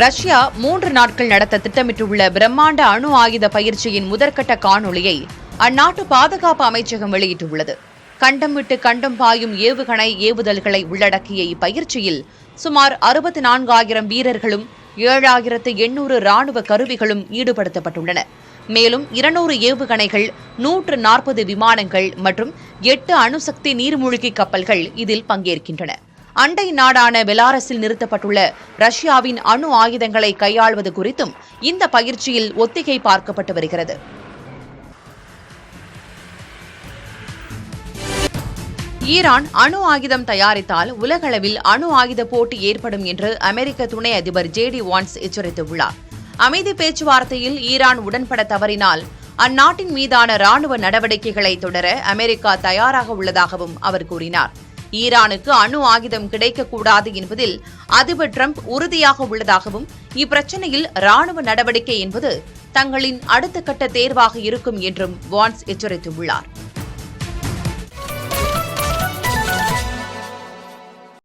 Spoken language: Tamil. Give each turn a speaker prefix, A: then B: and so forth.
A: ரஷ்யா 3 நாட்கள் நடத்த திட்டமிட்டுள்ள பிரம்மாண்ட அணு ஆயுத பயிற்சியின் முதற்கட்ட காணொளியை அந்நாட்டு பாதுகாப்பு அமைச்சகம் வெளியிட்டுள்ளது. கண்டம் விட்டு கண்டம் பாயும் ஏவுகணை ஏவுதல்களை உள்ளடக்கிய இப்பயிற்சியில் சுமார் 64,000 வீரர்களும் 7,800 ராணுவ கருவிகளும் ஈடுபடுத்தப்பட்டுள்ளன. மேலும் 200 ஏவுகணைகள், 140 விமானங்கள் மற்றும் 8 அணுசக்தி நீர்மூழ்கி கப்பல்கள் இதில் பங்கேற்கின்றன. அண்டை நாடான பெலாரஸில் நிறுத்தப்பட்டுள்ள ரஷ்யாவின் அணு ஆயுதங்களை கையாள்வது குறித்தும் இந்த பயிற்சியில் ஒத்திகை பார்க்கப்பட்டு வருகிறது. ஈரான் அணு ஆயுதம் தயாரித்தால் உலகளவில் அணு ஆயுத போட்டி ஏற்படும் என்று அமெரிக்க துணை அதிபர் JD வான்ஸ் எச்சரித்துள்ளார். அமைதி பேச்சுவார்த்தையில் ஈரான் உடன்பட தவறினால் அந்நாட்டின் மீதான ராணுவ நடவடிக்கைகளை தொடர அமெரிக்கா தயாராக உள்ளதாகவும் அவர் கூறினார். ஈரானுக்கு அணு ஆயுதம் கிடைக்கக்கூடாது என்பதில் அதிபர் டிரம்ப் உறுதியாக உள்ளதாகவும் இப்பிரச்சினையில் ராணுவ நடவடிக்கை என்பது தங்களின் அடுத்த கட்ட தேர்வாக இருக்கும் என்றும் வான்ஸ் எச்சரித்துள்ளார்.